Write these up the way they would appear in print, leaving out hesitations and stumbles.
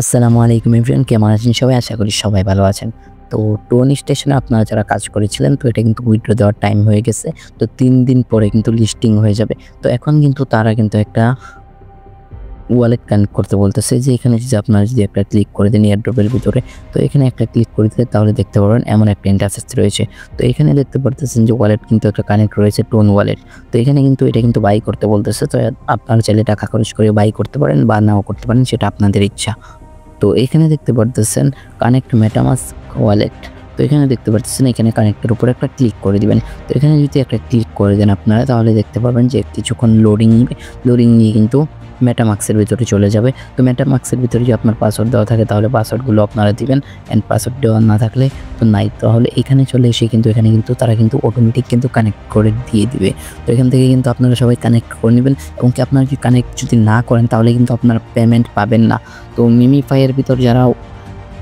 আসসালামু আলাইকুম এভরিওয়ান, কেমন আছেন সবাই? আশা করি সবাই ভালো আছেন। তো টোন স্টেশনে আপনারা যারা কাজ করেছিলেন, তো এটা কিন্তু উইথড্র দেওয়ার টাইম হয়ে গেছে। তো ৩ দিন পরে কিন্তু লিস্টিং হয়ে যাবে। তো এখন কিন্তু তারা কিন্তু একটা ওয়ালেট কানেক্ট করতে বলতেছে, যে এখানে যদি আপনারা একটা ক্লিক করে দেন এয়ারড্রপের ভিতরে, তো এখানে একটা ক্লিক করে দিলে তাহলে দেখতে পারবেন এমন একটা ইন্টারফেস রয়েছে। তো এখানে দেখতে পারতেছেন যে ওয়ালেট কিন্তু একটা কানেক্ট রয়েছে, টোন ওয়ালেট। তো এখানে কিন্তু এটা কিন্তু বাই করতে বলতেছে। তো আপনারা চাইলে টাকা খরচ করে বাই করতে পারেন বা নাও করতে পারেন, সেটা আপনাদের ইচ্ছা। তো এখানে দেখতে পারতেছেন কানেক্ট মেটামাস্ক ওয়ালেট। তো এখানে দেখতে পারতেছেন এখানে কানেক্টের উপরে একটা ক্লিক করে দিবেন। তো এখানে যদি একটা ক্লিক করে দেন আপনারা, তাহলে দেখতে পারবেন যে কিছুক্ষণ লোডিং নিয়ে কিন্তু মেটামাস্কের ভিতরে চলে যাবে। তো মেটামাস্কের ভিতরে যদি আপনার পাসওয়ার্ড দেওয়া থাকে তাহলে পাসওয়ার্ডগুলো আপনারা দিবেন, অ্যান্ড পাসওয়ার্ড দেওয়া না থাকলে তো নাই। তাহলে এখানে চলে এসে কিন্তু এখানে কিন্তু তারা কিন্তু অটোমেটিক কিন্তু কানেক্ট করে দিয়ে দিবে। তো এখান থেকে কিন্তু আপনারা সবাই কানেক্ট করে নেবেন, এবং কি আপনারা যদি কানেক্ট যদি না করেন তাহলে কিন্তু আপনারা পেমেন্ট পাবেন না। তো মিমিফাইয়ের ভিতর যারা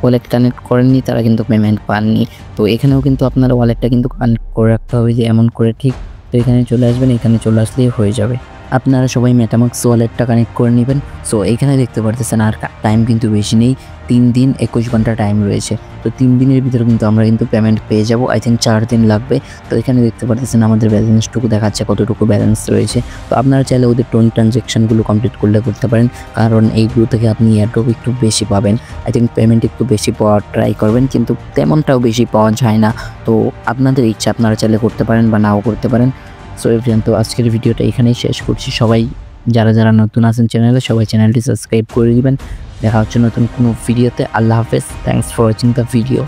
ওয়ালেট কানেক্ট করেননি তারা কিন্তু পেমেন্ট পাননি। তো এখানেও কিন্তু আপনারা ওয়ালেটটা কিন্তু কানেক্ট করে রাখতে হবে, যে এমন করে ঠিক। তো এখানে চলে আসবেন, এখানে চলে আসলেই হয়ে যাবে। আপনারা সবাই মেটামাস্ক ওয়ালেটটা কানেক্ট করে নেবেন। সো এখানে দেখতে পারতেছেন আর টাইম কিন্তু বেশি নেই, 3 দিন 21 ঘন্টা টাইম রয়েছে। তো 3 দিনের ভিতরে কিন্তু আমরা কিন্তু পেমেন্ট পেয়ে যাব। আই থিঙ্ক 4 দিন লাগবে। তো এখানে দেখতে পারতেছেন আমাদের ব্যালেন্সটুকু দেখাচ্ছে, কতটুকু ব্যালেন্স রয়েছে। তো আপনারা চাইলে ওদের টোন ট্রানজ্যাকশনগুলো কমপ্লিট করতে পারেন, কারণ এইগুলো থেকে আপনি এয়ারড্রপ একটু বেশি পাবেন। আই থিঙ্ক পেমেন্ট একটু বেশি পাওয়ার ট্রাই করবেন, কিন্তু তেমনটাও বেশি পাওয়া যায় না। তো আপনাদের ইচ্ছা, আপনারা চাইলে করতে পারেন বা নাও করতে পারেন। সো এভরিওয়ান, তো আজকের ভিডিওটা এখানেই শেষ করছি। সবাই যারা নতুন আছেন চ্যানেলে, সবাই চ্যানেলটি সাবস্ক্রাইব করে দিবেন। দেখা হচ্ছে নতুন কোনো ভিডিওতে। আল্লাহ হাফেজ। Thanks for watching the video.